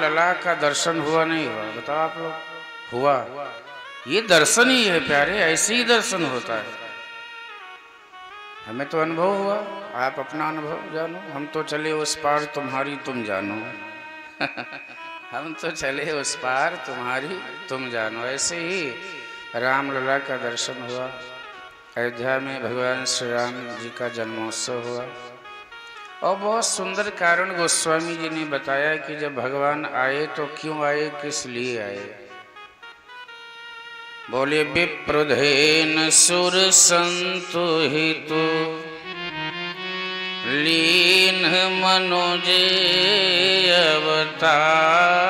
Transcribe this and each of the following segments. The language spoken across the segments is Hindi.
लला का दर्शन हुआ नहीं हुआ? बताओ आप लोग, हुआ? ये दर्शन ही है प्यारे, ऐसे ही दर्शन होता है। हमें तो अनुभव हुआ, आप अपना अनुभव जानो। हम तो चले उस पार तुम्हारी तुम जानो। हम तो चले उस पार तुम्हारी तुम जानो। ऐसे ही रामलला का दर्शन हुआ। अयोध्या में भगवान श्री राम जी का जन्मोत्सव हुआ और बहुत सुंदर कारण गोस्वामी जी ने बताया कि जब भगवान आए तो क्यों आए, किस लिए आए। बोले विप्रधेन सुर संतु हितु लीन मनोज अवतार।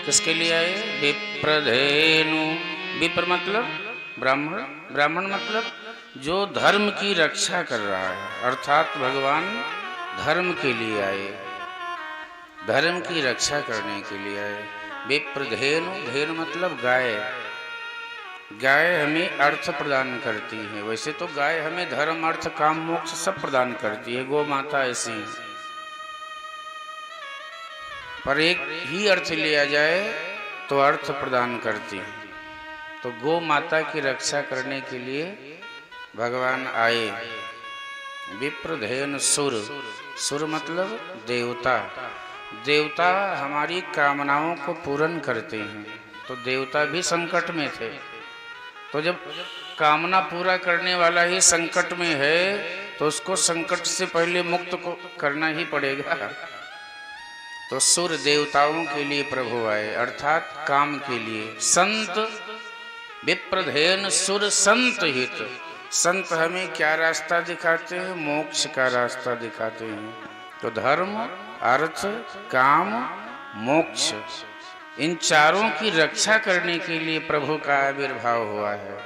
किसके लिए आए? विप्रधेनु। विप्र मतलब ब्राह्मण, ब्राह्मण मतलब जो धर्म की रक्षा कर रहा है, अर्थात भगवान धर्म के लिए आए, धर्म की रक्षा करने के लिए आए। विप्रधेनु, धेनु मतलब गाय। गाय हमें अर्थ प्रदान करती है। वैसे तो गाय हमें धर्म अर्थ काम मोक्ष सब प्रदान करती है, गौ माता ऐसी है। पर एक ही अर्थ लिया जाए तो अर्थ प्रदान करती है। तो गौ माता की रक्षा करने के लिए भगवान आए। विप्रधेनु सुर, सुर मतलब देवता। देवता हमारी कामनाओं को पूर्ण करते हैं। तो देवता भी संकट में थे, तो जब कामना पूरा करने वाला ही संकट में है तो उसको संकट से पहले मुक्त को करना ही पड़ेगा। तो सुर देवताओं के लिए प्रभु आए, अर्थात काम के लिए। संत विप्रधेन सुर संत हित। संत हमें क्या रास्ता दिखाते हैं? मोक्ष का रास्ता दिखाते हैं। तो धर्म अर्थ काम मोक्ष, इन चारों की रक्षा करने के लिए प्रभु का आविर्भाव हुआ है।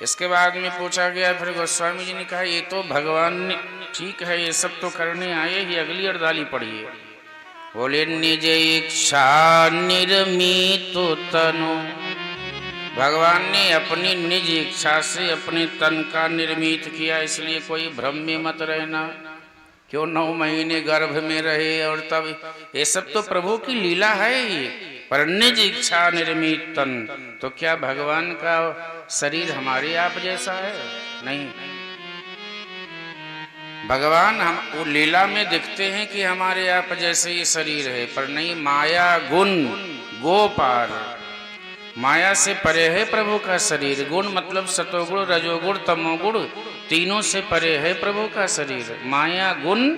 इसके बाद में पूछा गया, फिर गोस्वामी जी ने कहा ये तो भगवान ने, ठीक है ये सब तो करने आए ही, अगली अर्दाली पढ़िए। बोले निज इच्छा निर्मित तनु। भगवान ने अपनी निज इच्छा से अपने तन का निर्मित किया, इसलिए कोई भ्रम में मत रहना। क्यों 9 महीने गर्भ में रहे और तब, ये सब तो प्रभु की लीला है ये। पर निज इच्छा निर्मित तन, तो क्या भगवान का शरीर हमारे आप जैसा है? नहीं। भगवान हम वो लीला में दिखते हैं कि हमारे आप जैसे ही शरीर है, पर नहीं। माया गुण गोपार, माया से परे है प्रभु का शरीर। गुण मतलब सतोगुण रजोगुण तमोगुण, तीनों से परे है प्रभु का शरीर। माया गुण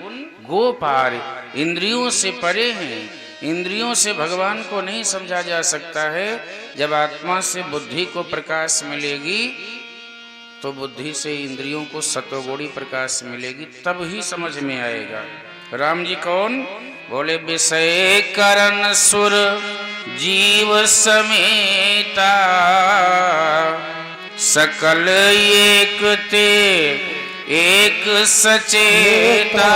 गोपार, इंद्रियों से परे हैं। इंद्रियों से भगवान को नहीं समझा जा सकता है। जब आत्मा से बुद्धि को प्रकाश मिलेगी तो बुद्धि से इंद्रियों को सतोगुणी प्रकाश मिलेगी, तब ही समझ में आएगा। राम जी कौन? बोले विषय करण सुर जीव समेता सकल एक ते एक सचेता।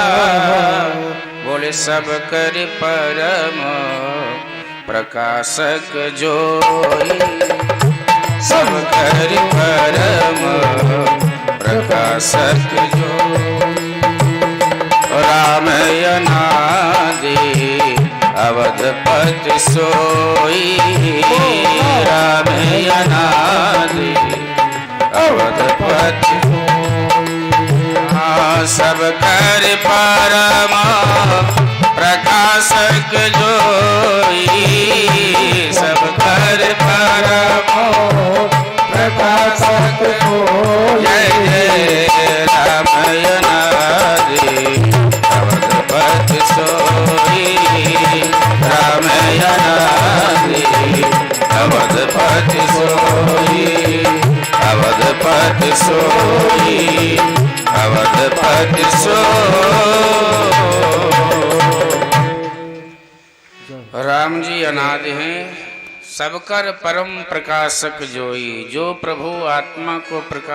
बोले सब कर परम प्रकाशक जोई, सब कर परम प्रकाशक जोई। राम अनादि अवधपति सोई, राम अनादि अवधपति सब कर परम प्रकाशक जोई, सब कर परम प्रकाशक जोई। जय जय राम अनादि अवधपति सोई, राम अनादि अवधपति सोई, अवधपति सोई, अवधपति सोई। राम जी अनादि हैं, सबकर परम प्रकाशक जोई। जो प्रभु आत्मा को प्रकाश